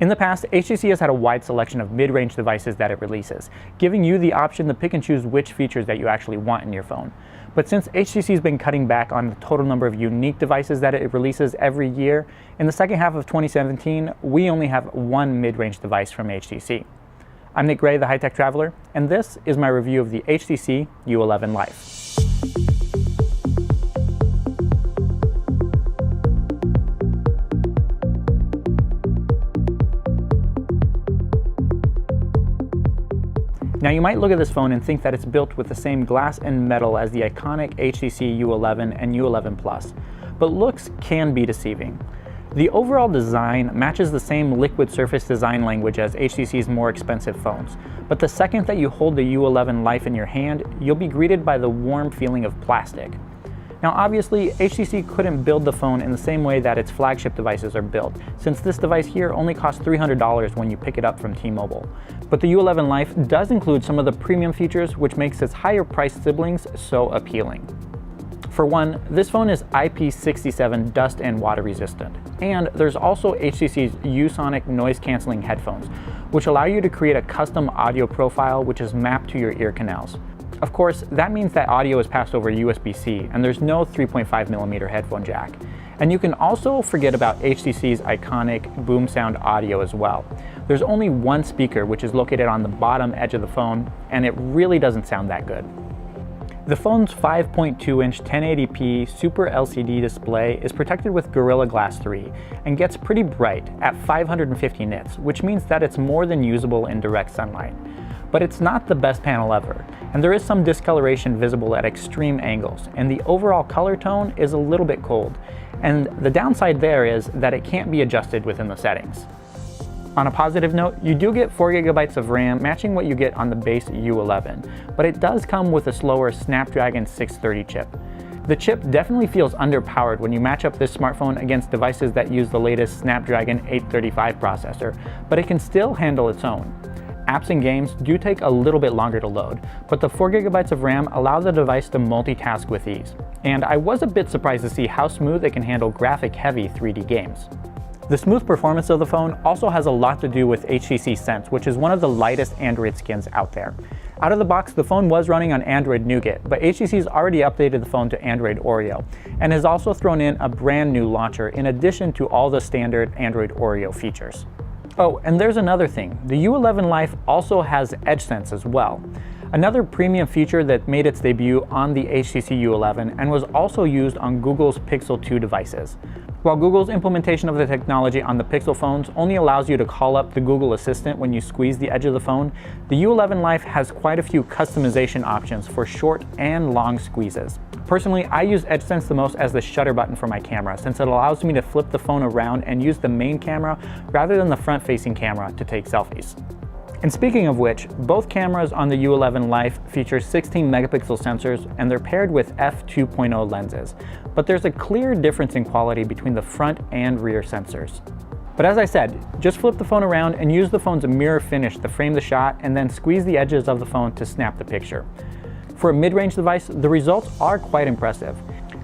In the past, HTC has had a wide selection of mid-range devices that it releases, giving you the option to pick and choose which features that you actually want in your phone. But since HTC has been cutting back on the total number of unique devices that it releases every year, in the second half of 2017, we only have one mid-range device from HTC. I'm Nick Gray, the High-Tech Traveler, and this is my review of the HTC U11 Life. Now you might look at this phone and think that it's built with the same glass and metal as the iconic HTC U11 and U11 Plus, but looks can be deceiving. The overall design matches the same liquid surface design language as HTC's more expensive phones, but the second that you hold the U11 Life in your hand, you'll be greeted by the warm feeling of plastic. Now obviously, HTC couldn't build the phone in the same way that its flagship devices are built, since this device here only costs $300 when you pick it up from T-Mobile. But the U11 Life does include some of the premium features, which makes its higher priced siblings so appealing. For one, this phone is IP67 dust and water resistant, and there's also HTC's U-Sonic noise cancelling headphones, which allow you to create a custom audio profile which is mapped to your ear canals. Of course, that means that audio is passed over USB-C and there's no 3.5mm headphone jack. And you can also forget about HTC's iconic boom sound audio as well. There's only one speaker, which is located on the bottom edge of the phone, and it really doesn't sound that good. The phone's 5.2-inch 1080p Super LCD display is protected with Gorilla Glass 3 and gets pretty bright at 550 nits, which means that it's more than usable in direct sunlight. But it's not the best panel ever, and there is some discoloration visible at extreme angles, and the overall color tone is a little bit cold. And the downside there is that it can't be adjusted within the settings. On a positive note, you do get 4GB of RAM, matching what you get on the base U11, but it does come with a slower Snapdragon 630 chip. The chip definitely feels underpowered when you match up this smartphone against devices that use the latest Snapdragon 835 processor, but it can still handle its own. Apps and games do take a little bit longer to load, but the 4GB of RAM allow the device to multitask with ease. And I was a bit surprised to see how smooth it can handle graphic-heavy 3D games. The smooth performance of the phone also has a lot to do with HTC Sense, which is one of the lightest Android skins out there. Out of the box, the phone was running on Android Nougat, but HTC's already updated the phone to Android Oreo, and has also thrown in a brand new launcher in addition to all the standard Android Oreo features. Oh, and there's another thing. The U11 Life also has EdgeSense as well, another premium feature that made its debut on the HTC U11 and was also used on Google's Pixel 2 devices. While Google's implementation of the technology on the Pixel phones only allows you to call up the Google Assistant when you squeeze the edge of the phone, the U11 Life has quite a few customization options for short and long squeezes. Personally, I use EdgeSense the most as the shutter button for my camera, since it allows me to flip the phone around and use the main camera rather than the front-facing camera to take selfies. And speaking of which, both cameras on the U11 Life feature 16 megapixel sensors, and they're paired with f2.0 lenses. But there's a clear difference in quality between the front and rear sensors. But as I said, just flip the phone around and use the phone's mirror finish to frame the shot, and then squeeze the edges of the phone to snap the picture. For a mid-range device, the results are quite impressive.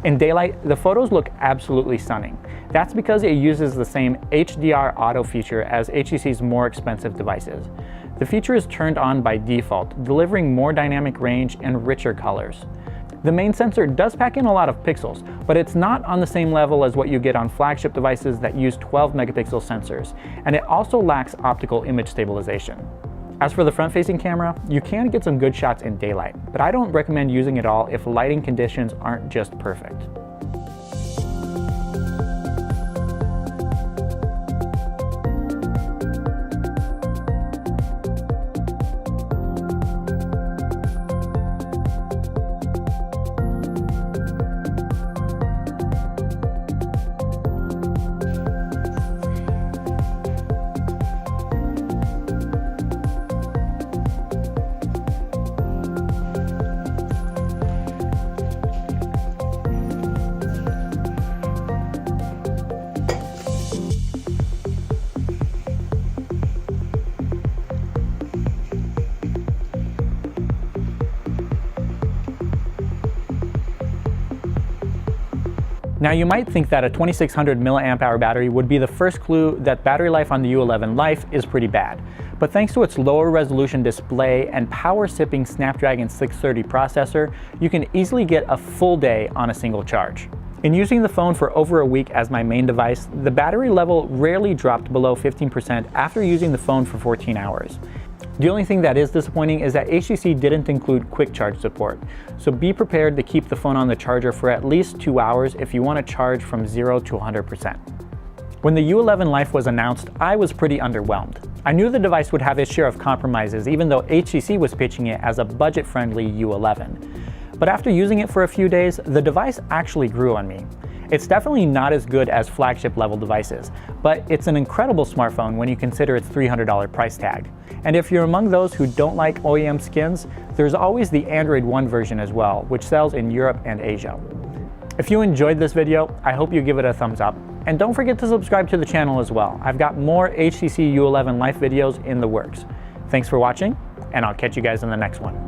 In daylight, the photos look absolutely stunning. That's because it uses the same HDR auto feature as HTC's more expensive devices. The feature is turned on by default, delivering more dynamic range and richer colors. The main sensor does pack in a lot of pixels, but it's not on the same level as what you get on flagship devices that use 12 megapixel sensors, and it also lacks optical image stabilization. As for the front-facing camera, you can get some good shots in daylight, but I don't recommend using it all if lighting conditions aren't just perfect. Now you might think that a 2600 mAh battery would be the first clue that battery life on the U11 Life is pretty bad. But thanks to its lower resolution display and power-sipping Snapdragon 630 processor, you can easily get a full day on a single charge. In using the phone for over a week as my main device, the battery level rarely dropped below 15% after using the phone for 14 hours. The only thing that is disappointing is that HTC didn't include quick charge support, so be prepared to keep the phone on the charger for at least 2 hours if you want to charge from 0 to 100%. When the U11 Life was announced, I was pretty underwhelmed. I knew the device would have its share of compromises, even though HTC was pitching it as a budget-friendly U11. But after using it for a few days, the device actually grew on me. It's definitely not as good as flagship level devices, but it's an incredible smartphone when you consider its $300 price tag. And if you're among those who don't like OEM skins, there's always the Android One version as well, which sells in Europe and Asia. If you enjoyed this video, I hope you give it a thumbs up. And don't forget to subscribe to the channel as well. I've got more HTC U11 Life videos in the works. Thanks for watching, and I'll catch you guys in the next one.